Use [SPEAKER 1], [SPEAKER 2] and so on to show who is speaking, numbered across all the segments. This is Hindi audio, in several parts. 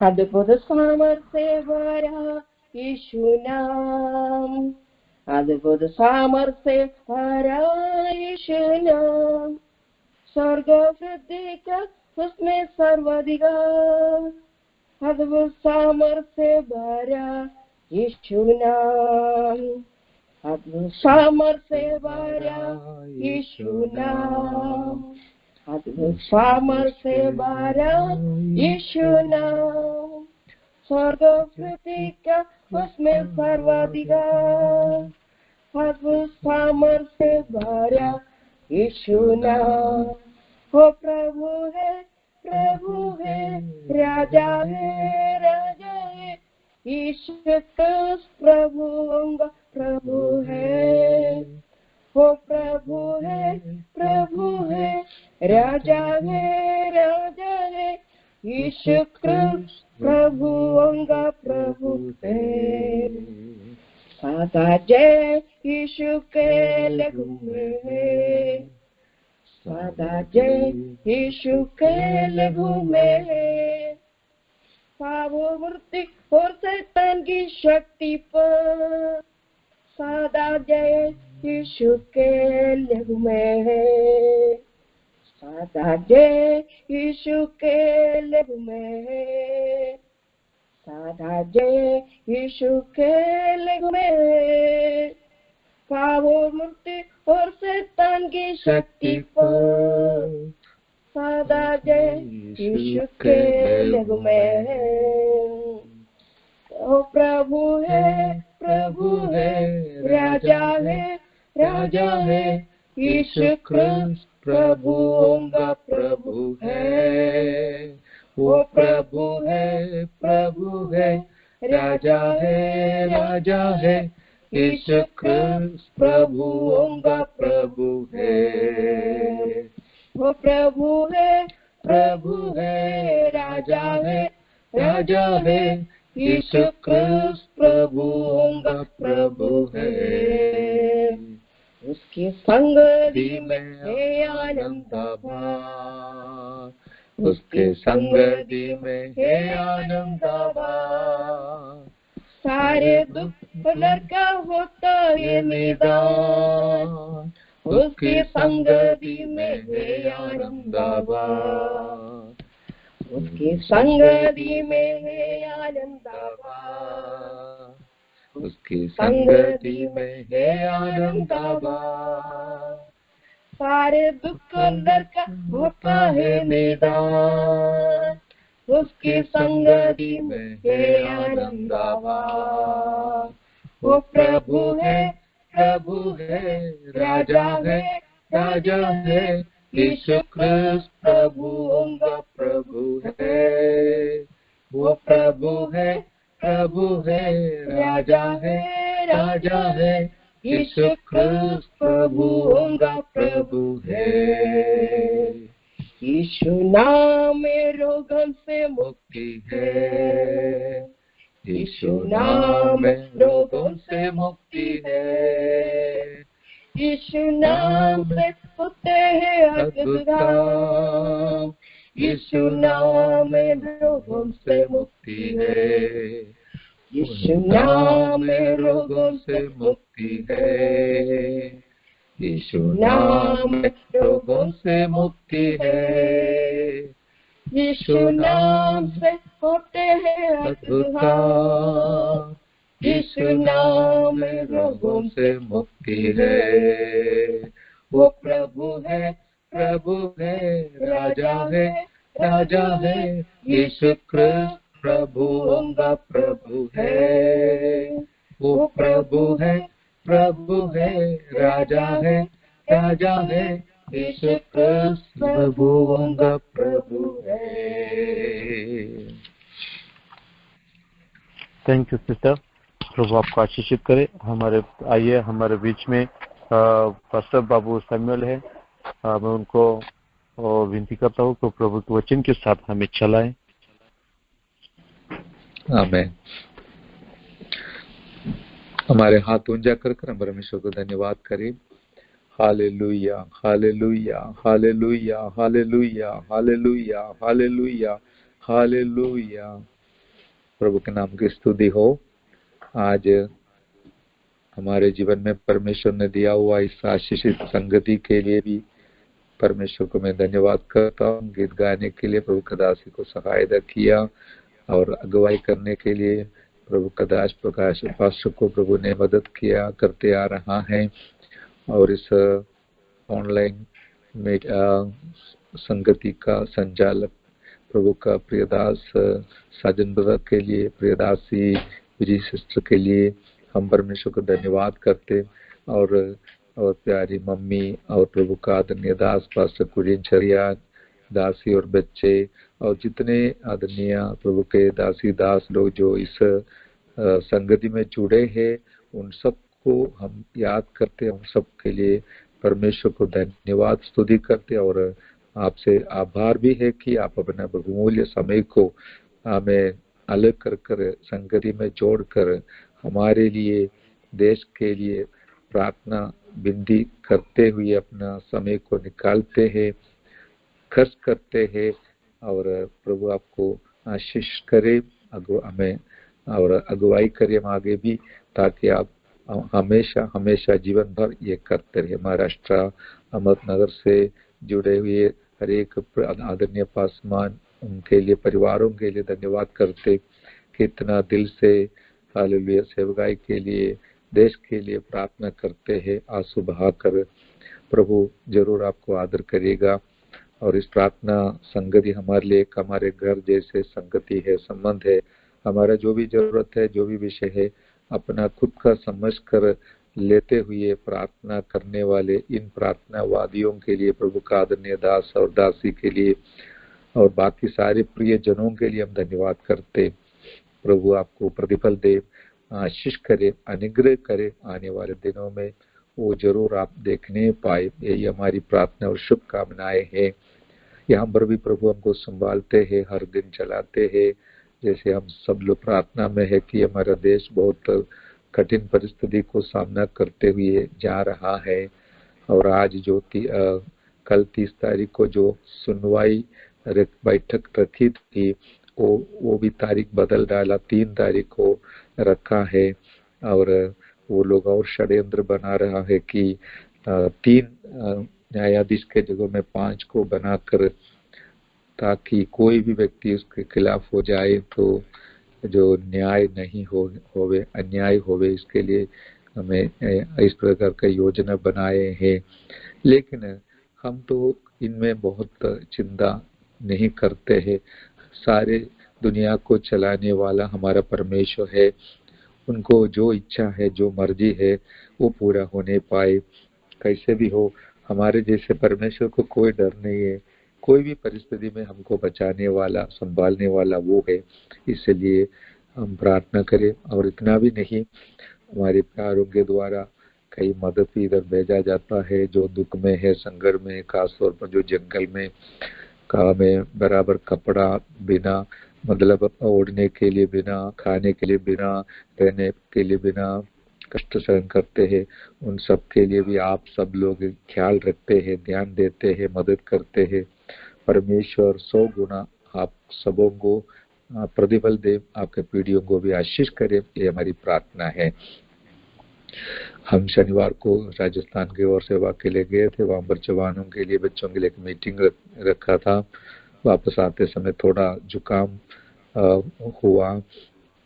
[SPEAKER 1] अद्भुत सामर्थ्य भरा यीशु नाम, अद्भुत सामर्थ्य भरा यीशु नाम, स्वर्ग पृथ्वी का उसमें सर्वाधिकार, अद्भुत सामर्थ्य भरा यीशु नाम, अद्भुत सामर्थ्य भरा यीशु नाम, अद्भुत सामर्थ्य भरा यीशु नाम, स्वर्ग पृथ्वी का उसमें सर्वाधिकार, अद्भुत सामर्थ्य भरा यीशु नाम। वो प्रभु है, राजा है, यीशु क्रिस्त प्रभु है। वो प्रभु है, राजा है, यीशु क्रिस्त प्रभु है। सदा जय यीशु के लहू में, सदा जय यीशु के लहू में, पावो मूर्ति और शैतान की शक्ति पर, सदा जय यीशु के लहू में है, सदा जय यीशु के लहू में है, सदा जय यीशु के लहू में, पावो मूर्ति और शैतान की शक्ति पर, सदा जय यीशु के लहू में है। ओ प्रभु है, राजा है, यीशु क्रिस्त प्रभुओं का प्रभु है। वो प्रभु है, राजा है, यीशु क्रिस्त प्रभुओं का प्रभु है। वो प्रभु है, राजा है, यीशु क्रिस्त प्रभुओं का प्रभु है। उसकी संगति में है आनंद भाव, उसके संगति में है आनंद भाव, सारे दुख लड़का होता है निदान, उसकी संगति में है आनंद भाव, उसकी संगति में है आनंद भाव, उसकी संगति में है आनंद भाव, सारे दुख लड़का होता है निदान, उसकी संगति में है आनंद भाव। वो प्रभु है, राजा है, यीशु क्रिस्त प्रभुओं का प्रभु है। वो प्रभु है, राजा है, यीशु क्रिस्त प्रभुओं का प्रभु है। यीशु नाम में रोगों से मुक्ति है, यीशु नाम में रोगों से मुक्ति है, यीशु नाम से होते हैं अद्भुत काम, यीशु नाम में रोगों से मुक्ति है, यीशु नाम में रोगों से मुक्ति है, यीशु नाम में रोगों से मुक्ति है, यीशु नाम से होते हैं अद्भुत काम, यीशु नाम में रोगों से मुक्ति है। वो प्रभु है, राजा है, यीशु क्रिस्त प्रभुओं का प्रभु है। वो प्रभु है, राजा है, यीशु क्रिस्त प्रभुओं का प्रभु है।
[SPEAKER 2] थैंक यू सिस्टर, प्रभु आपको आशीषित करे। आइए हमारे बीच में पास्टर बाबू सैमुअल है, मैं उनको विनती करता हूँ कि प्रभु के वचन के साथ हमें चलाएं।
[SPEAKER 3] आमीन। हमारे हाथ ऊंचा कर हम परमेश्वर को धन्यवाद करें। Hallelujah, hallelujah, hallelujah, hallelujah, hallelujah, hallelujah, hallelujah. प्रभु के नाम की स्तुति हो। आज हमारे जीवन में परमेश्वर ने दिया हुआ इस आशीषित संगति के लिए भी परमेश्वर को मैं धन्यवाद करता हूँ। गीत गाने के लिए प्रभु कदासी को सहायता किया और अगुवाई करने के लिए प्रभु कदास प्रकाश पास्टर को प्रभु ने मदद किया, करते आ रहा है। और इस ऑनलाइन में संगति का संचालक प्रभु का प्रियदास साजन ब्रदर के लिए, प्रियदासी विजय सिस्टर के लिए हम परमेश्वर को धन्यवाद करते। और प्यारी मम्मी और प्रभु का आदरणीय दास पास्टर कुरियन चरिया, दासी और बच्चे और जितने आदरणीय प्रभु के दासी दास लोग जो इस संगति में जुड़े हैं, उन सबको हम याद करते हैं। उन सब के लिए परमेश्वर को धन्यवाद स्तुति करते और आपसे आभार भी है कि आप अपना बहुमूल्य समय को हमें अलग कर संगति में जोड़कर हमारे लिए, देश के लिए प्रार्थना विनती करते हुए अपना समय को निकालते हैं, खर्च करते हैं। और प्रभु आपको आशीष करे, हमें और अगुवाई करे हम आगे भी, ताकि आप हमेशा हमेशा जीवन भर ये करते रहे। महाराष्ट्र अहमदनगर से जुड़े हुए हर एक आदरणीय पासवान, उनके लिए, परिवारों के लिए धन्यवाद करते। कितना दिल से हालेलुया सेवकाई के लिए, देश के लिए प्रार्थना करते हैं आंसू बहाकर। प्रभु जरूर आपको आदर करेगा। और इस प्रार्थना संगति हमारे लिए हमारे घर जैसे संगति है, संबंध है। हमारा जो भी जरूरत है, जो भी विषय है, अपना खुद का समझ कर लेते हुए प्रार्थना करने वाले इन प्रार्थनावादियों के लिए, प्रभु का आदरणीय दास और दासी के लिए और बाकी सारे प्रिय जनों के लिए हम धन्यवाद करते। प्रभु आपको प्रतिफल दे, आशीष करे, अनुग्रह करे। आने वाले दिनों में वो जरूर आप देखने पाए, यही हमारी प्रार्थना और शुभकामनाएं हैं। यहाँ पर भी प्रभु हमको संभालते हैं, हर दिन चलाते हैं। जैसे हम सब लोग प्रार्थना में है कि हमारा देश बहुत कठिन परिस्थिति को सामना करते हुए जा रहा है। और आज जो कल 30 तारीख को जो सुनवाई बैठक रखी थी, वो भी तारीख बदल डाला, 3 तारीख को रखा है। और वो लोग और षड्यंत्र बना रहा है कि 3 न्यायाधीश के जगह में 5 को बनाकर, ताकि कोई भी व्यक्ति उसके खिलाफ हो जाए तो जो न्याय नहीं होवे, अन्याय होवे, इसके लिए हमें इस प्रकार का योजना बनाए हैं। लेकिन हम तो इनमें बहुत चिंता नहीं करते हैं। सारे दुनिया को चलाने वाला हमारा परमेश्वर है। उनको जो इच्छा है, जो मर्जी है, वो पूरा होने पाए। कैसे भी हो, हमारे जैसे परमेश्वर को कोई डर नहीं है। कोई भी परिस्थिति में हमको बचाने वाला, संभालने वाला वो है। इसलिए हम प्रार्थना करें। और इतना भी नहीं, हमारे प्यारों के द्वारा कई मदद भी इधर भेजा जाता है, जो दुख में है, संकट में, खासतौर पर जो जंगल में काम है, बराबर कपड़ा बिना, मतलब ओढ़ने के लिए बिना, खाने के लिए बिना, रहने के लिए बिना कष्ट सहन करते हैं। उन सब के लिए भी आप सब लोग ख्याल रखते हैं, ध्यान देते हैं, मदद करते हैं। परमेश्वर 100 गुना आप सबों को प्रतिफल दे, आपके पीढ़ियों को भी आशीष करे, ये हमारी प्रार्थना है। हम शनिवार को राजस्थान की ओर सेवा के लिए गए थे। वहां पर जवानों के लिए, बच्चों के लिए एक मीटिंग रखा था। वापस आते समय थोड़ा जुकाम हुआ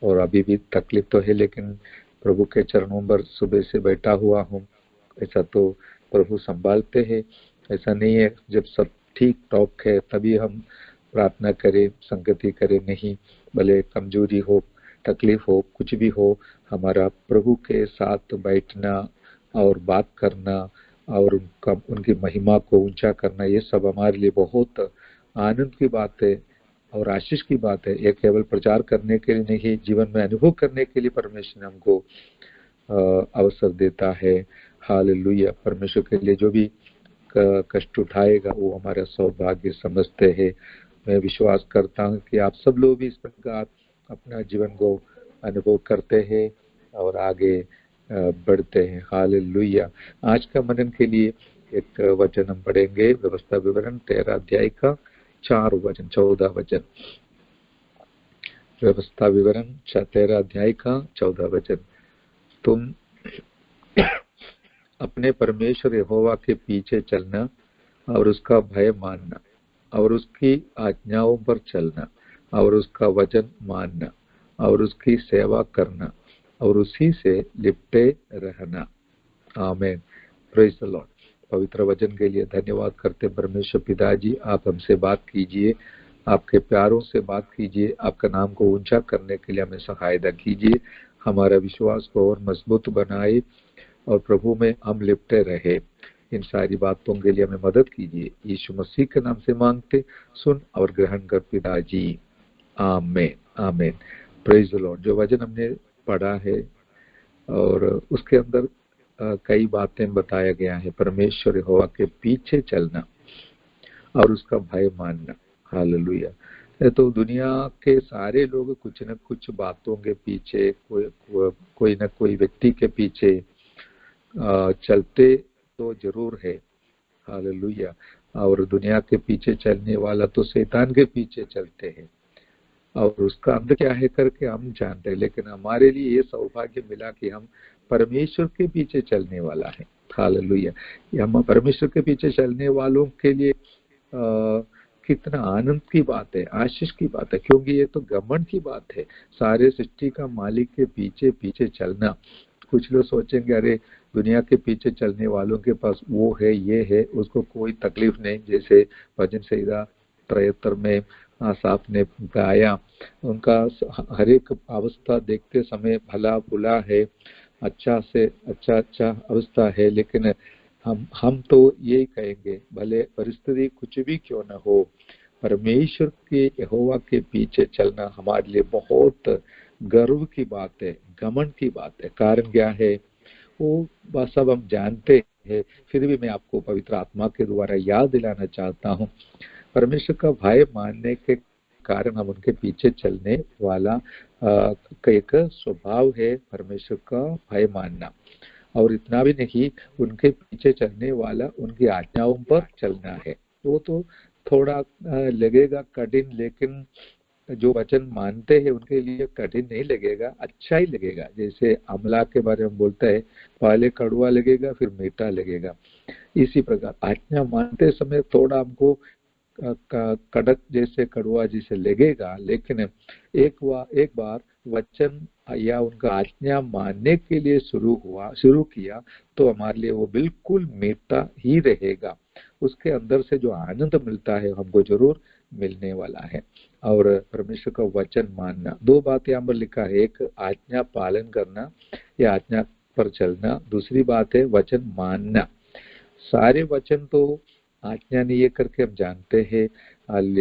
[SPEAKER 3] और अभी भी तकलीफ तो है, लेकिन प्रभु के चरणों पर सुबह से बैठा हुआ हूँ। ऐसा तो प्रभु संभालते हैं। ऐसा नहीं है जब सब ठीक ठाक है तभी हम प्रार्थना करें, संगति करें, नहीं। भले कमजोरी हो, तकलीफ हो, कुछ भी हो, हमारा प्रभु के साथ बैठना और बात करना और उनकी महिमा को ऊंचा करना, ये सब हमारे लिए बहुत आनंद की बात है और आशीष की बात है। ये केवल प्रचार करने के लिए नहीं, जीवन में अनुभव करने के लिए परमेश्वर ने हमको अवसर देता है। हालेलुया। परमेश्वर के लिए जो भी कष्ट उठाएगा वो हमारा सौभाग्य समझते हैं। मैं विश्वास करता हूँ कि आप सब लोग भी इस प्रकार अपना जीवन को अनुभव करते हैं और आगे बढ़ते हैं। हालेलुया। आज का मनन के लिए एक वचन हम पढ़ेंगे, व्यवस्था विवरण 13 अध्याय का 4 वचन, 14 वचन। व्यवस्था विवरण 13 अध्याय का 14 वचन। तुम अपने परमेश्वर यहोवा के पीछे चलना और उसका भय मानना और उसकी आज्ञाओं पर चलना और उसका वचन मानना और उसकी सेवा करना और उसी से लिपटे रहना। आमीन। Praise the Lord. पवित्र वचन के लिए धन्यवाद करते परमेश्वर पिताजी, आप हमसे बात कीजिए, आपके प्यारों से बात कीजिए, आपका नाम को ऊंचा करने के लिए हमें सहायता कीजिए, हमारा विश्वास को और मजबूत बनाए और प्रभु में हम लिपटे रहे। इन सारी बातों के लिए हमें मदद कीजिए, यीशु मसीह के नाम से मांगते, सुन और ग्रहण कर पिताजी। आमीन आमीन। Praise the Lord. जो वचन हमने पढ़ा है और उसके अंदर कई बातें बताया गया है। परमेश्वर यहोवा के पीछे चलना और उसका भय मानना। हालेलुया। तो दुनिया के सारे लोग कुछ न कुछ बातों के पीछे, कोई न कोई व्यक्ति के पीछे चलते तो जरूर है। हालेलुया। और दुनिया के पीछे चलने वाला तो शैतान के पीछे चलते हैं और उसका अंत क्या है करके हम जानते हैं, लेकिन हमारे लिए ये सौभाग्य मिला कि हम परमेश्वर के पीछे चलने वाला है। हालेलुया। हम परमेश्वर के पीछे चलने वालों के लिए कितना आनंद की बात है, आशीष की बात है, क्योंकि ये तो घमंड की बात है। सारे सृष्टि का मालिक के पीछे पीछे चलना। कुछ लोग सोचेंगे अरे दुनिया के पीछे चलने वालों के पास वो है ये है, उसको कोई तकलीफ नहीं। जैसे भजन संहिता 73 में आसाफ ने गाया, उनका हर एक अवस्था देखते समय भला बुला है, अच्छा से अच्छा अवस्था है, लेकिन हम तो यही कहेंगे भले परिस्थिति कुछ भी क्यों न हो, परमेश्वर के यहोवा के पीछे चलना हमारे लिए बहुत गर्व की बात है, घमंड की बात है। कारण क्या है वो सब हम जानते हैं, फिर भी मैं आपको पवित्र आत्मा के द्वारा याद दिलाना चाहता हूँ। परमेश्वर का भय मानने के कारण हम उनके पीछे चलने वाला एक स्वभाव है परमेश्वर का भय मानना। और इतना भी नहीं, उनके पीछे चलने वाला उनकी आज्ञाओं पर चलना है। वो तो थोड़ा लगेगा कठिन, लेकिन जो वचन मानते हैं उनके लिए कठिन नहीं लगेगा, अच्छा ही लगेगा। जैसे अमला के बारे में बोलता है, पहले कड़वा लगेगा फिर मीठा लगेगा। इसी प्रकार आज्ञा मानते समय थोड़ा हमको कड़क जैसे कड़वा जैसे लगेगा, लेकिन एक बार वचन या उनका आज्ञा मानने के लिए शुरू किया तो हमारे लिए वो बिल्कुल मीठा ही रहेगा। उसके अंदर से जो आनंद मिलता है हमको जरूर मिलने वाला है। और परमेश्वर का वचन मानना, दो बात यहाँ पर लिखा है, एक आज्ञा पालन करना या आज्ञा पर चलना, दूसरी बात है वचन मानना। सारे वचन तो आज्ञा नहीं ये करके हम जानते हैं।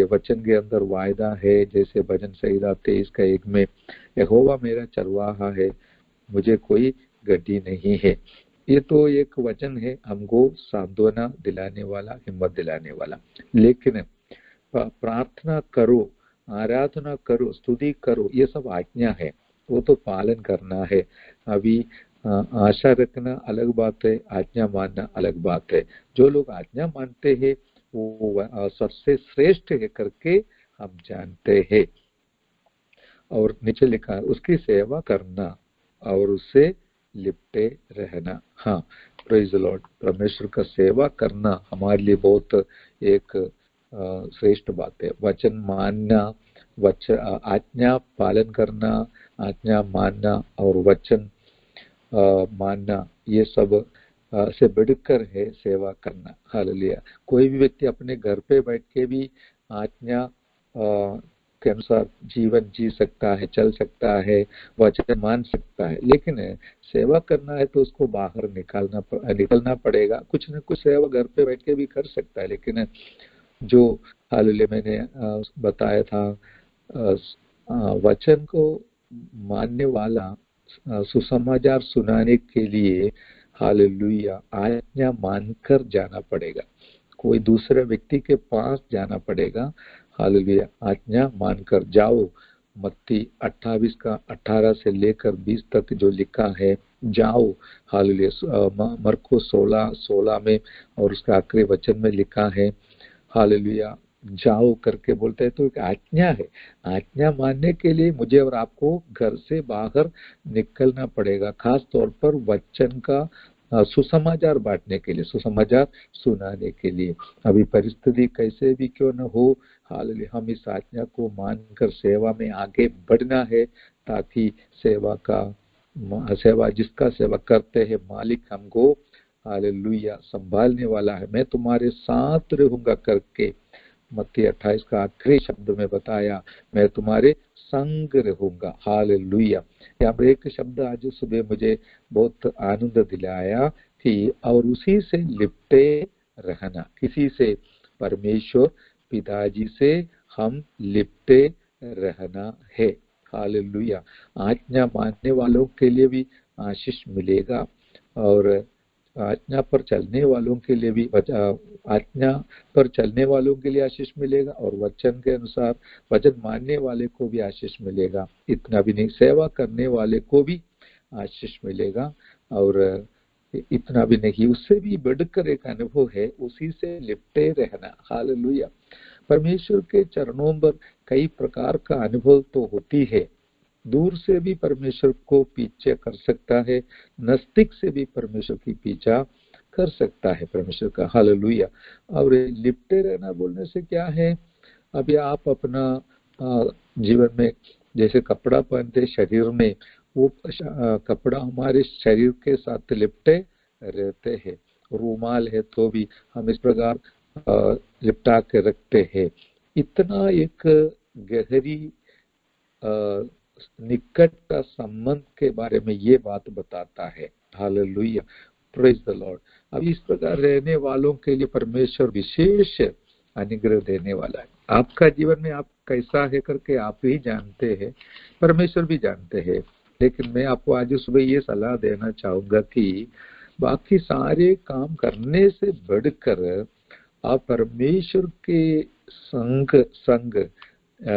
[SPEAKER 3] वचन के अंदर वायदा है, जैसे भजन संहिता 23 का 1 में, यहोवा मेरा चरवाहा है, मुझे कोई गड्डी नहीं है। ये तो एक वचन है हमको सांत्वना दिलाने वाला, हिम्मत दिलाने वाला। लेकिन प्रार्थना करो, आराधना करो, स्तुति करो, ये सब आज्ञा है, वो तो पालन करना है। अभी आशा रखना अलग बात है, आज्ञा मानना अलग बात है। जो लोग आज्ञा मानते हैं वो सबसे श्रेष्ठ है करके हम जानते हैं। और नीचे लिखा है उसकी सेवा करना और उससे लिपटे रहना। हाँ, प्रेज द लॉर्ड। परमेश्वर का सेवा करना हमारे लिए बहुत एक श्रेष्ठ बात है। वचन मानना, आज्ञा पालन करना, आज्ञा मानना और वचन मानना, ये सब से बढ़कर है सेवा करना। हालेलुया। कोई भी व्यक्ति अपने घर पे बैठ के भी आज्ञा के अनुसार जीवन जी सकता है, चल सकता है, वचन मान सकता है, लेकिन सेवा करना है तो उसको बाहर निकलना पड़ेगा। कुछ न कुछ सेवा घर पे बैठ के भी कर सकता है, लेकिन जो हालेलुया मैंने बताया था, वचन को मानने वाला सुसमाचार सुनाने के लिए हालेलुया आज्ञा मानकर जाना पड़ेगा। कोई दूसरे व्यक्ति के पास जाना पड़ेगा। हालेलुया आज्ञा मानकर जाओ। मत्ती 28 का 18 से लेकर 20 तक जो लिखा है, जाओ। हालेलुया मरको 16 में और उसका आखिरी वचन में लिखा है, हालेलुया जाओ करके बोलते हैं, तो एक आज्ञा है। आज्ञा मानने के लिए मुझे और आपको घर से बाहर निकलना पड़ेगा, खास तौर पर वचन का सुसमाचार बांटने के लिए, सुसमाचार सुनाने के लिए। अभी परिस्थिति कैसे भी क्यों न हो, हालेलुया, हम इस आज्ञा को मानकर सेवा में आगे बढ़ना है, ताकि सेवा जिसका सेवा करते हैं मालिक हमको हालेलुया संभालने वाला है। मैं तुम्हारे साथ रहूंगा करके मत्ती 28 का आखिरी शब्द में बताया, मैं तुम्हारे संग रहूंगा। हालेलुया। यहाँ पर एक शब्द आज सुबह मुझे बहुत आनंद दिलाया कि और उसी से लिपटे रहना। किसी से? परमेश्वर पिताजी से हम लिपटे रहना है। हालेलुया। आज्ञा मानने वालों के लिए भी आशीष मिलेगा, और आज्ञा पर चलने वालों के लिए भी आज्ञा पर चलने वालों के लिए आशीष मिलेगा, और वचन के अनुसार वचन मानने वाले को भी आशीष मिलेगा। इतना भी नहीं, सेवा करने वाले को भी आशीष मिलेगा। और इतना भी नहीं, उससे भी बढ़कर एक अनुभव है, उसी से लिपटे रहना। हालेलुया। परमेश्वर के चरणों पर कई प्रकार का अनुभव तो होती है। दूर से भी परमेश्वर को पीछे कर सकता है, नजदीक से भी परमेश्वर की पीछा कर सकता है परमेश्वर का। हालेलुया। और लिपटे रहना बोलने से क्या है? अभी आप अपना जीवन में जैसे कपड़ा पहनते शरीर में, वो कपड़ा हमारे शरीर के साथ लिपटे रहते हैं। रूमाल है तो भी हम इस प्रकार लिपटा के रखते हैं। इतना एक गहरी निकट का संबंध के बारे में ये बात बताता है। Hallelujah, praise the Lord. अब इस प्रकार रहने वालों के लिए परमेश्वर विशेष अनुग्रह देने वाला है। आपका जीवन में आप कैसा है करके आप ही जानते हैं, परमेश्वर भी जानते हैं। लेकिन मैं आपको आज सुबह ये सलाह देना चाहूंगा कि बाकी सारे काम करने से बढ़कर आप परमेश्वर के संग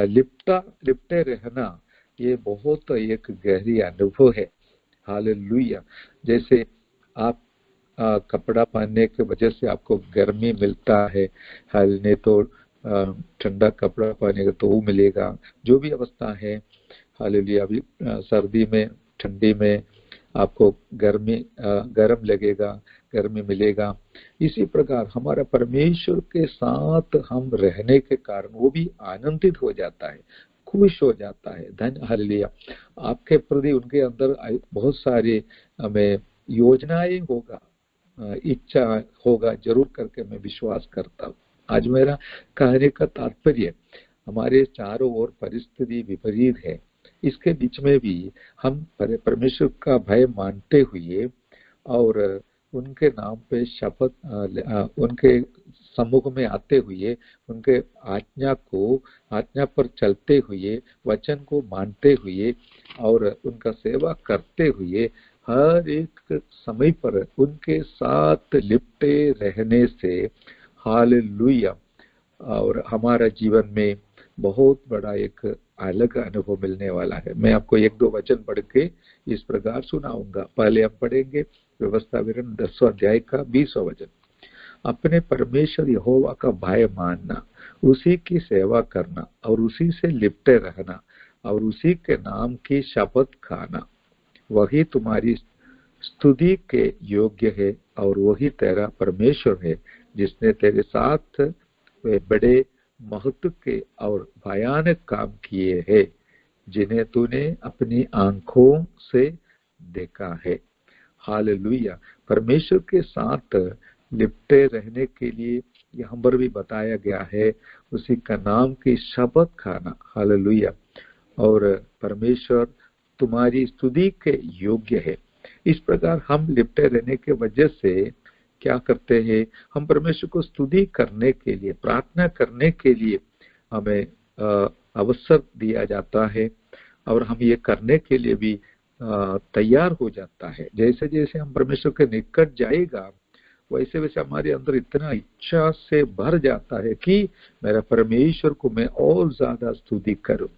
[SPEAKER 3] लिपटे रहना, ये बहुत एक गहरी अनुभव है। हालेलुया। जैसे आप कपड़ा पहनने की वजह से आपको गर्मी मिलता है, नहीं तो ठंडा कपड़ा पहनेगा तो वो मिलेगा, जो भी अवस्था है। हालेलुया। अभी सर्दी में, ठंडी में आपको गर्म लगेगा, गर्मी मिलेगा। इसी प्रकार हमारा परमेश्वर के साथ हम रहने के कारण वो भी आनंदित हो जाता है, खुश हो जाता है। धन्य हालेलुया। आपके प्रति उनके अंदर बहुत सारे हमें योजनाएं होगा, इच्छा होगा जरूर करके मैं विश्वास करता हूँ। आज मेरा कहने का तात्पर्य, हमारे चारों ओर परिस्थिति विपरीत है, इसके बीच में भी हम परमेश्वर का भय मानते हुए और उनके नाम पे शपथ, उनके सम्मुख में आते हुए, उनके आज्ञा पर चलते हुए, वचन को मानते हुए और उनका सेवा करते हुए हर एक समय पर उनके साथ लिपटे रहने से हालेलुया, और हमारा जीवन में बहुत बड़ा एक अलग अनुभव मिलने वाला है। मैं आपको एक दो वचन पढ़ के इस प्रकार सुनाऊंगा। पहले हम पढ़ेंगे व्यवस्था विवरण 10वां अध्याय का 20वां वचन। अपने परमेश्वर यहोवा का भय मानना, उसी की सेवा करना और उसी से लिपटे रहना और उसी के नाम की शपथ खाना, वही तुम्हारी स्तुति के योग्य है और वही तेरा परमेश्वर है, जिसने तेरे साथ वे बड़े महत्व के और भयानक काम किए हैं, जिन्हें तूने अपनी आंखों से देखा है। हालेलुया। परमेश्वर के साथ लिपटे रहने के लिए यहाँ पर भी बताया गया है, उसी का नाम की शपथ खाना। हालेलुया। और परमेश्वर तुम्हारी स्तुति के योग्य है। इस प्रकार हम लिपटे रहने के वजह से क्या करते हैं, हम परमेश्वर को स्तुति करने के लिए, प्रार्थना करने के लिए हमें अवसर दिया जाता है, और हम ये करने के लिए भी तैयार हो जाता है। जैसे जैसे हम परमेश्वर के निकट जाएगा, वैसे वैसे हमारे अंदर इतना इच्छा से भर जाता है कि मेरा परमेश्वर को मैं और ज्यादा स्तुति करूं,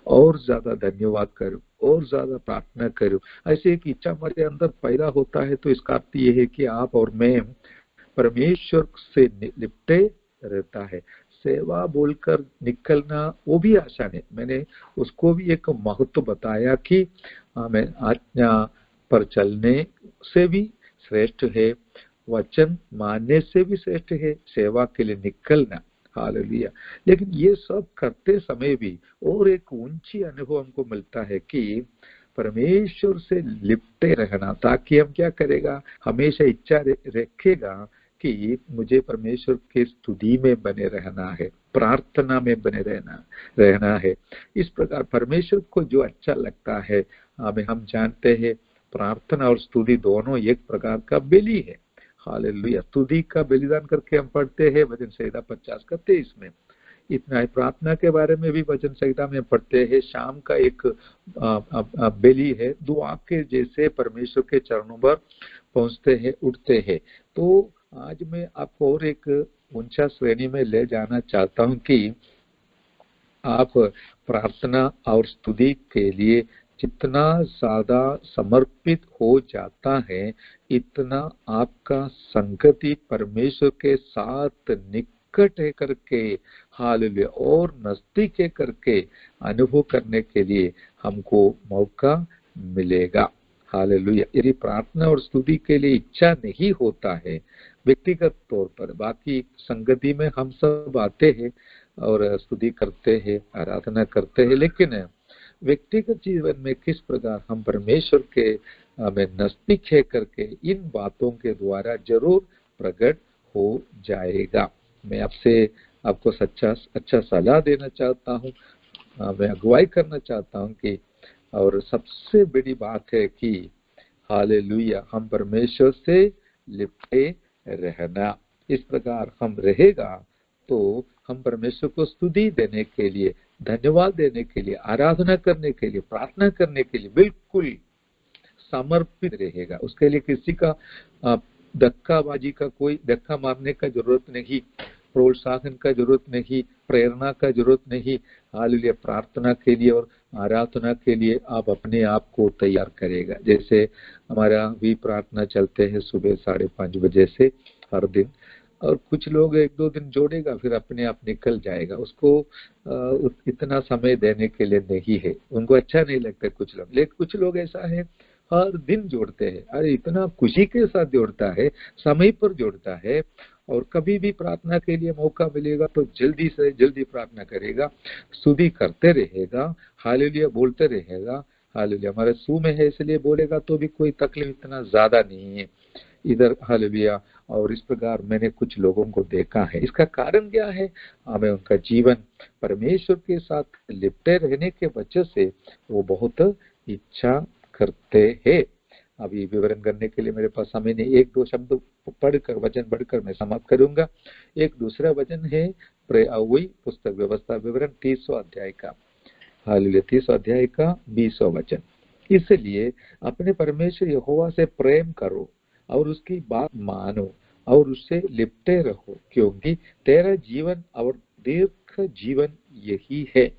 [SPEAKER 3] और ज्यादा धन्यवाद करूं, और ज्यादा प्रार्थना करूं। ऐसे एक इच्छा हमारे अंदर पैदा होता है। तो इसका अर्थ ये है कि आप और मैं परमेश्वर से लिपटे रहता है, सेवा बोलकर निकलना वो भी आसान है। मैंने उसको भी एक महत्व बताया कि हमें आज्ञा पर चलने से भी श्रेष्ठ है, वचन मानने से भी श्रेष्ठ है सेवा के लिए निकलना। हालेलुया। लेकिन ये सब करते समय भी और एक ऊंची अनुभव हमको मिलता है कि परमेश्वर से लिपटे रहना, ताकि हम क्या करेगा, हमेशा इच्छा रखेगा कि मुझे परमेश्वर के स्तुति में बने रहना है, प्रार्थना में बने रहना है। इस प्रकार परमेश्वर को जो अच्छा लगता है, हम जानते हैं प्रार्थना और स्तुति दोनों एक प्रकार का बलि है। हालेलुया। स्तुति का बलिदान करके हम पढ़ते हैं भजन संहिता 50 का 23 में। इतना है। प्रार्थना के बारे में भी वचन संहिता में पढ़ते हैं, शाम का एक बेली है, दुआ के जैसे परमेश्वर के चरणों पर पहुंचते हैं, उठते हैं। तो आज मैं आपको और एक ऊंचा श्रेणी में ले जाना चाहता हूं कि आप प्रार्थना और स्तुति के लिए जितना ज्यादा समर्पित हो जाता है, इतना आपका संगति परमेश्वर के साथ निकट है करके, हालेलुया, और नजदीक है करके अनुभव करने के लिए हमको मौका मिलेगा। हालेलुया। यदि प्रार्थना और स्तुति के लिए इच्छा नहीं होता है व्यक्तिगत तौर पर, बाकी संगति में हम सब आते हैं और स्तुति करते हैं, आराधना करते हैं, लेकिन व्यक्तिगत जीवन में किस प्रकार हम परमेश्वर के में नजदीक है करके इन बातों के द्वारा जरूर प्रकट हो जाएगा। मैं आपको अच्छा सलाह देना चाहता हूँ, मैं अगुवाई करना चाहता हूँ कि, और सबसे बड़ी बात है कि हालेलुया, हम परमेश्वर से लिपटे रहना। इस प्रकार हम रहेगा तो हम परमेश्वर को स्तुति देने के लिए, धन्यवाद देने के लिए, आराधना करने के लिए, प्रार्थना करने के लिए बिल्कुल समर्पित रहेगा। उसके लिए किसी का धक्काबाजी का, कोई धक्का मारने का जरूरत नहीं, प्रोत्साहन का जरूरत नहीं, प्रेरणा का जरूरत नहीं। हालेलुया। प्रार्थना के लिए और आराधना के लिए आप अपने आप को तैयार करेगा। जैसे हमारा भी प्रार्थना चलते हैं सुबह 5:30 बजे से हर दिन, और कुछ लोग 1-2 दिन जोड़ेगा फिर अपने आप निकल जाएगा, उसको इतना समय देने के लिए नहीं है, उनको अच्छा नहीं लगता कुछ लोग। लेकिन कुछ लोग ऐसा है हर दिन जोड़ते हैं, अरे इतना खुशी के साथ जोड़ता है, समय पर जोड़ता है, और कभी भी प्रार्थना के लिए मौका मिलेगा तो जल्दी से जल्दी प्रार्थना करेगा, स्तुति करते रहेगा, हालेलुया बोलते रहेगा। हालेलुया। हमारे सू में है इसलिए बोलेगा तो भी कोई तकलीफ इतना ज्यादा नहीं है इधर। हालेलुया। और इस प्रकार मैंने कुछ लोगों को देखा है। इसका कारण क्या है? हमें उनका जीवन परमेश्वर के साथ लिपटे रहने के वजह से वो बहुत इच्छा करते हैं। अभी विवरण करने के लिए मेरे पास समय नहीं, 1-2 शब्द पढ़कर, वचन पढ़कर मैं समाप्त करूंगा। एक दूसरा वचन है वही पुस्तक व्यवस्था विवरण 30वां अध्याय का, हालेलुया, 30वां अध्याय का 20वां वचन। इसलिए अपने परमेश्वर यहोवा से प्रेम करो और उसकी बात मानो और उससे लिपटे रहो, क्योंकि तेरा जीवन और दीर्घ जीवन यही है।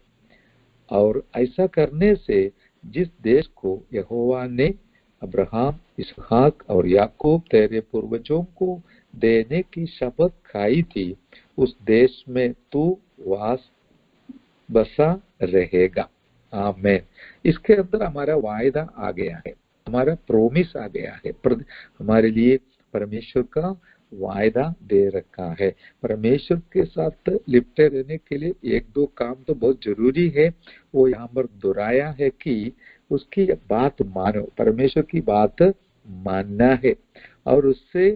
[SPEAKER 3] और ऐसा करने से जिस देश को यहोवा ने अब्राहम, इसहाक और याकूब तेरे पूर्वजों को देने की शपथ खाई थी, उस देश में तू बसा रहेगा। आमीन। इसके अंदर हमारा वायदा आ गया है, हमारा प्रोमिस आ गया है, हमारे लिए परमेश्वर का वायदा दे रखा है। परमेश्वर के साथ लिपटे रहने के लिए 1-2 काम तो बहुत जरूरी है, वो यहाँ पर दोहराया है कि उसकी बात मानो, परमेश्वर की बात मानना है और उससे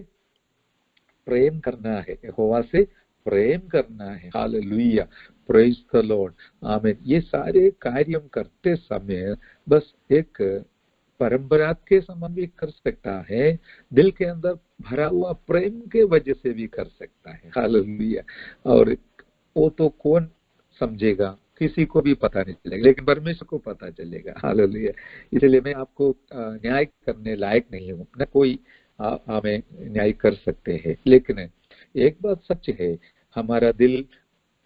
[SPEAKER 3] प्रेम करना है, यहोवा से प्रेम करना है। हालेलुया, प्रेज द लॉर्ड, आमीन। ये सारे कार्य हम करते समय बस एक परंपरा के समान भी कर सकता है, दिल के अंदर भरा हुआ प्रेम के वजह से भी कर सकता है। हालेलुया। और वो तो कौन समझेगा, किसी को भी पता नहीं चलेगा, लेकिन परमेश्वर को पता चलेगा। हालेलुया। इसलिए मैं आपको न्याय करने लायक नहीं हूँ, न कोई हमें न्याय कर सकते हैं। लेकिन एक बात सच है, हमारा दिल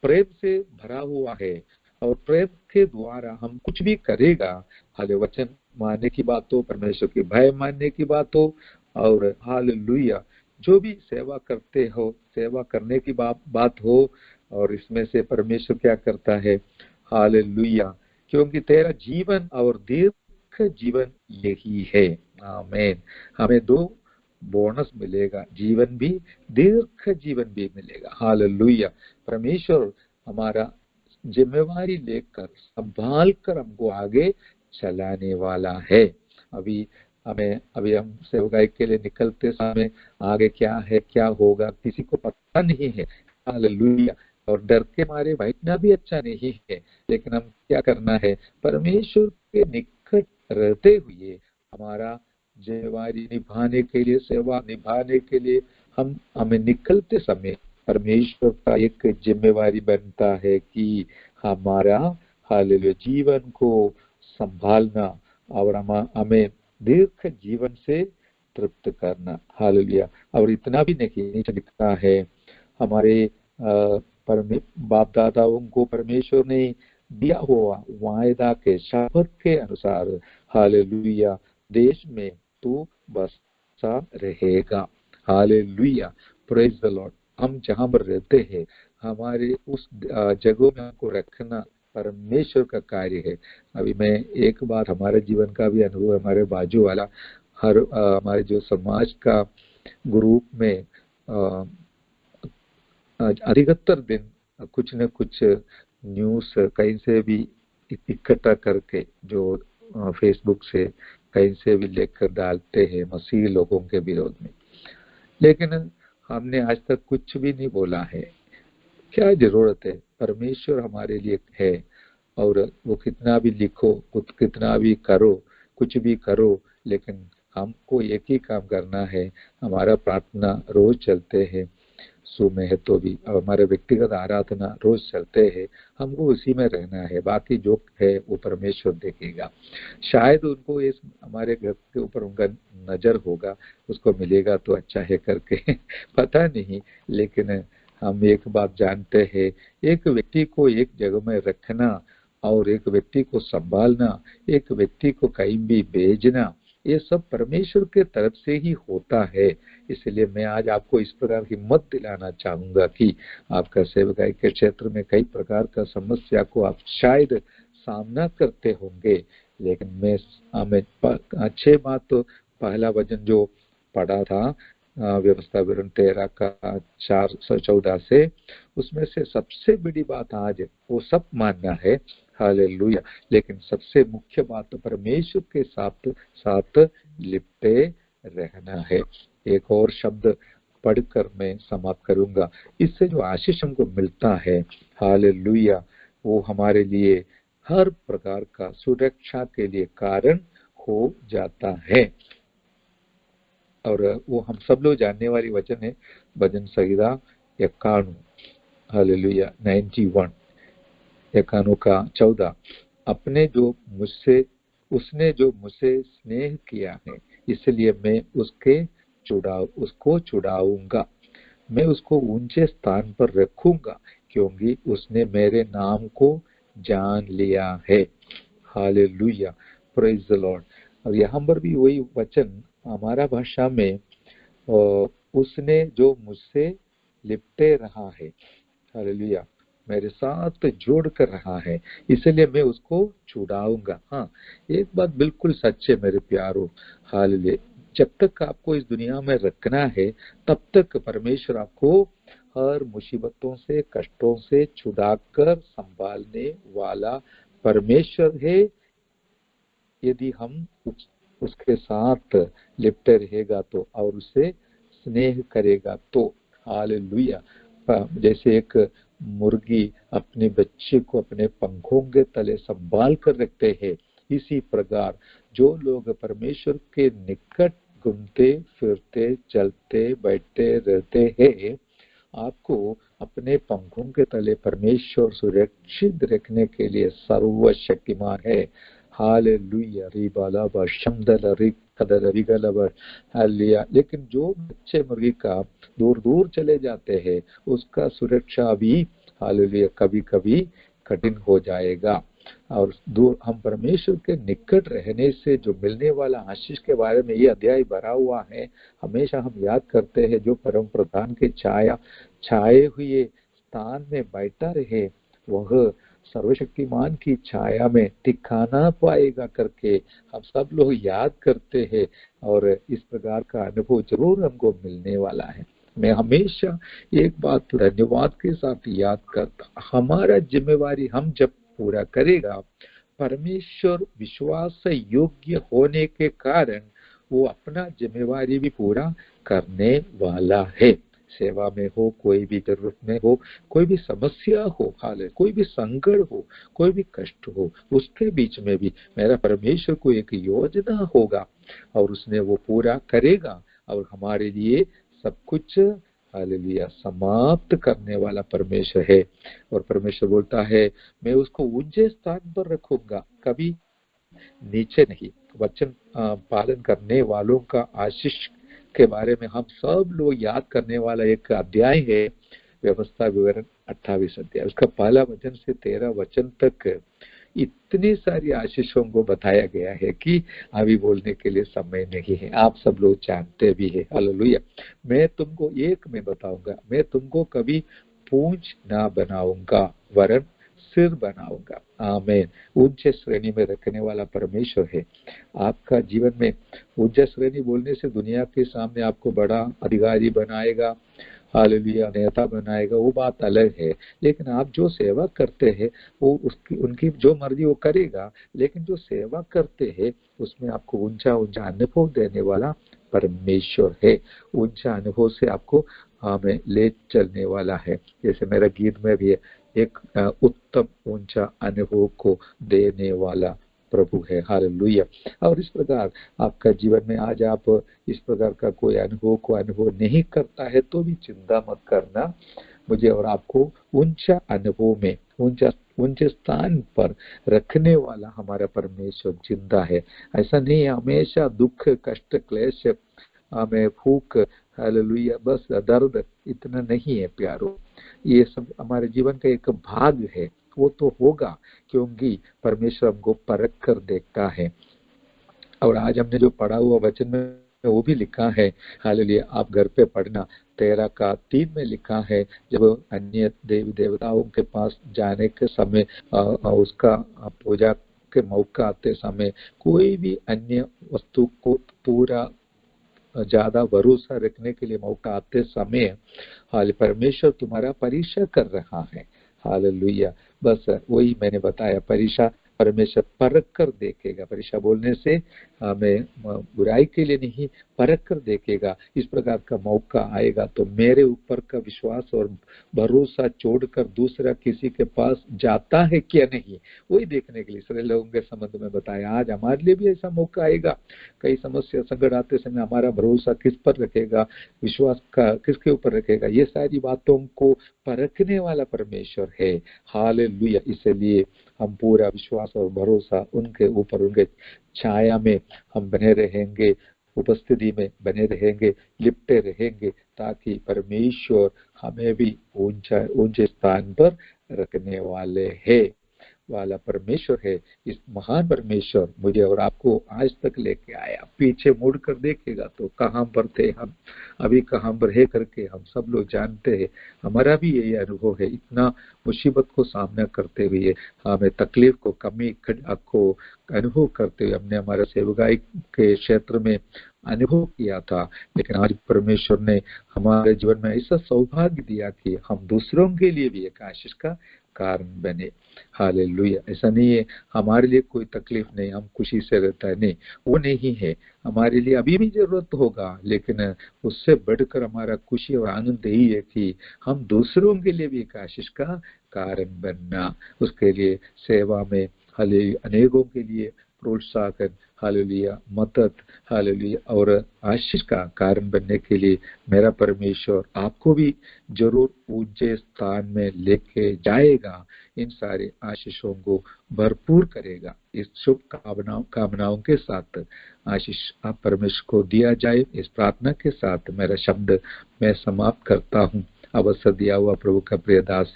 [SPEAKER 3] प्रेम से भरा हुआ है और प्रेम के द्वारा हम कुछ भी करेगा, हाले वचन मानने की बात हो, परमेश्वर की भय मानने की बात हो, और हालेलुया जो भी सेवा करते हो, सेवा करने की बात हो, और इसमें से परमेश्वर क्या करता है, हालेलुया, क्योंकि तेरा जीवन और दीर्घ जीवन यही है। आमीन। हमें 2 बोनस मिलेगा, जीवन भी, दीर्घ जीवन भी मिलेगा। हालेलुया। परमेश्वर हमारा जिम्मेवारी लेकर संभाल कर हमको आगे चलाने वाला है। अभी हम सेवकाई के लिए निकलते समय आगे क्या है, क्या होगा, किसी को पता नहीं है। हालेलुया। और डर के मारे बैठना भी अच्छा नहीं है, लेकिन हम क्या करना है, परमेश्वर के निकट रहते हुए हमारा जिम्मेवारी निभाने के लिए, सेवा निभाने के लिए हमें निकलते समय परमेश्वर का एक जिम्मेवारी बनता है कि हमारा हालेलुया जीवन को संभालना और हमें दीर्घ जीवन से तृप्त करना। हालेलुया। और इतना भी नहीं लिखा है, हमारे बाप दादाओं को परमेश्वर ने दिया हुआ वायदा के शपथ के अनुसार हालेलुया देश में तू बसा रहेगा। हालेलुया। Praise the Lord. हम जहां पर रहते हैं हमारे उस जगह में हमको रखना परमेश्वर का कार्य है। अभी मैं एक बात हमारे जीवन का भी अनुभव, हमारे बाजू वाला हमारे जो समाज का ग्रुप में अधिकतर दिन कुछ न कुछ न्यूज कहीं से भी इकट्ठा करके जो फेसबुक से कहीं से भी लेकर डालते हैं मसीह लोगों के विरोध में, लेकिन हमने आज तक कुछ भी नहीं बोला है। क्या जरूरत है, परमेश्वर हमारे लिए है, और वो कितना भी लिखो, कितना भी करो, कुछ भी करो, लेकिन हमको एक ही काम करना है। हमारा प्रार्थना रोज चलते हैं सुबह है तो भी, और हमारे व्यक्तिगत आराधना रोज चलते हैं, हमको उसी में रहना है। बाकी जो है वो परमेश्वर देखेगा। शायद उनको इस हमारे घर के ऊपर उनका नजर होगा, उसको मिलेगा तो अच्छा है करके पता नहीं, लेकिन हम एक बात जानते हैं, एक व्यक्ति को एक जगह में रखना और एक व्यक्ति को संभालना, एक व्यक्ति को कहीं भी भेजना, ये सब परमेश्वर के तरफ से ही होता है। इसलिए मैं आज आपको इस प्रकार की हिम्मत दिलाना चाहूंगा कि आपका सेवकाई के क्षेत्र में कई प्रकार का समस्या को आप शायद सामना करते होंगे, लेकिन हमें अच्छे बात तो पहला वचन जो पढ़ा था व्यवस्था विवरण 13 का 4 से 14 से, उसमें से सबसे बड़ी बात आज वो सब मानना है। हालेलुया। लेकिन सबसे मुख्य बात तो परमेश्वर के साथ साथ लिपटे रहना है। एक और शब्द पढ़कर मैं समाप्त करूंगा। इससे जो आशीष हमको मिलता है, हालेलुया, वो हमारे लिए हर प्रकार का सुरक्षा के लिए कारण हो जाता है। और वो हम सब लोग जानने वाली वचन है, भजन संहिता 91, हालेलुया 91, 91 का 14, उसने जो मुझसे स्नेह किया है, इसलिए मैं उसको छुड़ाऊंगा, मैं उसको ऊंचे स्थान पर रखूंगा, क्योंकि उसने मेरे नाम को जान लिया है। हालेलुया। Praise the Lord. और यहाँ पर भी वही वचन हमारा भाषा में उसने जो मुझसे लिपटे रहा है, हालेलुया, मेरे साथ जोड़ कर रहा है, इसलिए मैं उसको छुड़ाऊंगा। हाँ, एक बात बिल्कुल सच है मेरे प्यारों, हालेलुया, जब तक आपको इस दुनिया में रखना है तब तक परमेश्वर आपको हर मुसीबतों से, कष्टों से छुड़ाकर संभालने वाला परमेश्वर है। यदि हम उसके साथ लिपटे रहेगा तो, और उससे स्नेह करेगा तो, हालेलुया। जैसे एक मुर्गी अपने बच्चे को अपने पंखों के तले संभाल कर रखते हैं, इसी प्रकार जो लोग परमेश्वर के निकट घूमते फिरते चलते बैठते रहते हैं, आपको अपने पंखों के तले परमेश्वर सुरक्षित रखने के लिए सर्वशक्तिमान है। हालेलुया। रिबाला शमदल रिकदल रिगलब हालेलुया। लेकिन जो बच्चे मुर्गी का दूर दूर चले जाते हैं, उसका सुरक्षा भी हालेलुया कभी कभी कठिन हो जाएगा। और दूर हम परमेश्वर के निकट रहने से जो मिलने वाला आशीष के बारे में ये अध्याय भरा हुआ है, हमेशा हम याद करते हैं, जो परम प्रधान के छाए हुए स्थान में बैठा रहे वह सर्वशक्तिमान की छाया में ठिकाना पाएगा करके हम सब लोग याद करते हैं और इस प्रकार का अनुभव जरूर हमको मिलने वाला है। मैं हमेशा एक बात धन्यवाद के साथ याद करता, हमारा जिम्मेवारी हम जब पूरा करेगा, परमेश्वर विश्वास योग्य होने के कारण वो अपना जिम्मेवारी भी पूरा करने वाला है। सेवा में हो, कोई भी जरूरत में हो, कोई भी समस्या हो, हाल कोई भी संकट हो, कोई भी कष्ट हो, उसके बीच में भी मेरा परमेश्वर को एक योजना होगा और उसने वो पूरा करेगा और हमारे लिए सब कुछ हालेलुया समाप्त करने वाला परमेश्वर है। और परमेश्वर बोलता है मैं उसको ऊंचे स्थान पर रखूंगा, कभी नीचे नहीं। वचन पालन करने वालों का आशीष के बारे में हम सब लोग याद करने वाला एक अध्याय है व्यवस्था विवरण 28 अध्याय, उसका पहला वचन से 13 वचन तक इतनी सारी आशीषों को बताया गया है कि अभी बोलने के लिए समय नहीं है, आप सब लोग जानते भी है। हालेलुया। मैं तुमको एक में बताऊंगा, मैं तुमको कभी पूंछ ना बनाऊंगा वरन सिर बनाऊंगा। आमीन। ऊंचे श्रेणी में रखने वाला परमेश्वर है। आपका जीवन में ऊंचे श्रेणी बोलने से दुनिया के सामने आपको बड़ा अधिकारी बनाएगा, हालेलुया, नेता बनाएगा, वो बात अलग है। लेकिन आप जो सेवा करते हैं वो उसकी उनकी जो मर्जी वो करेगा, लेकिन जो सेवा करते हैं उसमें आपको ऊंचा ऊंचा अनुभव देने वाला परमेश्वर है। ऊंचा अनुभव से आपको हमें ले चलने वाला है। जैसे मेरा गीत में भी एक उत्तम ऊंचा अनुभव को देने वाला प्रभु है। हालेलुया। और इस प्रकार आपका जीवन में आज आप इस प्रकार का कोई अनुभव नहीं करता है तो भी चिंता मत करना, मुझे और आपको ऊंचा अनुभव में ऊंचे स्थान पर रखने वाला हमारा परमेश्वर जिंदा है। ऐसा नहीं है हमेशा दुख कष्ट क्लेश हमें फूक हालेलुया बस दर्द, इतना नहीं है प्यारो। ये सब हमारे जीवन का एक भाग है, वो तो होगा क्योंकि परमेश्वर हमको परख कर देखता है। और आज हमने जो पढ़ा हुआ वचन में वो भी लिखा है, हालेलुया, आप घर पे पढ़ना, 13:3 में लिखा है, जब अन्य देवी देवताओं के पास जाने के समय उसका पूजा के मौका आते समय कोई भी अन्य वस्तु को पूरा ज्यादा भरोसा रखने के लिए मौका आते समय हाल परमेश्वर तुम्हारा परीक्षा कर रहा है। हालेलुया। बस वही मैंने बताया, परीक्षा परमेश्वर परख कर देखेगा। परीक्षा बोलने से हमें बुराई के लिए नहीं, परख कर देखेगा। इस प्रकार का मौका आएगा तो मेरे ऊपर का विश्वास और भरोसा छोड़कर दूसरा किसी के पास जाता है क्या नहीं, वही देखने के लिए इसराइल लोगों के संबंध में बताया। आज हमारे लिए भी ऐसा मौका आएगा। कई समस्या संकट आते समय हमारा भरोसा किस पर रखेगा, विश्वास का किसके ऊपर रखेगा, ये सारी बातों को परखने वाला परमेश्वर है। हालेलुया। इसलिए हम पूरा विश्वास और भरोसा उनके ऊपर, उनके छाया में हम बने रहेंगे, उपस्थिति में बने रहेंगे, लिपटे रहेंगे, ताकि परमेश्वर हमें भी ऊंचे स्थान पर रखने वाला परमेश्वर है। इस महान परमेश्वर मुझे और आपको आज तक लेके आया। पीछे मुड़ कर देखेगा तो कहां पर थे हम, अभी कहां पर है करके हम सब लोग जानते हैं। हमारा भी यही अनुभव है, इतना मुसीबत को सामना करते हुए, हमें तकलीफ को कमी को अनुभव करते हुए हमने हमारा सेवकाई के क्षेत्र में अनुभव किया था। लेकिन आज परमेश्वर ने हमारे जीवन में ऐसा सौभाग्य दिया कि हम दूसरों के लिए भी एक आशीष का कारण बने। हालेलुया। ऐसा नहीं है हमारे लिए कोई तकलीफ नहीं, हम खुशी से रहता है, नहीं, वो नहीं है। हमारे लिए अभी भी जरूरत होगा, लेकिन उससे बढ़कर हमारा खुशी और आनंद यही है कि हम दूसरों के लिए भी एक आशीष का कारण बनना, उसके लिए सेवा में हालेलुया अनेकों के लिए प्रोत्साहन, हालेलुया मदद, हालेलुया और आशीष का कारण बनने के लिए मेरा परमेश्वर आपको भी जरूर ऊंचे स्थान में लेके जाएगा। इन सारे आशीषों को भरपूर करेगा। इस शुभ कामनाओं के साथ आशीष आप परमेश्वर को दिया जाए, इस प्रार्थना के साथ मेरा शब्द मैं समाप्त करता हूँ। अवसर दिया हुआ प्रभु का प्रिय दास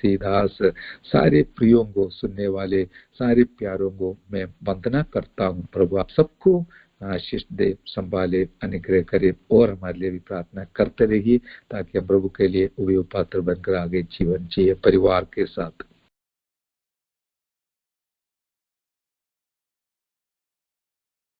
[SPEAKER 3] सारे प्रियों को, सुनने वाले सारे प्यारों को मैं वंदना करता हूँ। प्रभु आप सबको आशीष दे, संभाले, अनुग्रह करे और हमारे लिए भी प्रार्थना करते रहिए ताकि हम प्रभु के लिए उपयोग पात्र बनकर आगे जीवन जिए परिवार के साथ।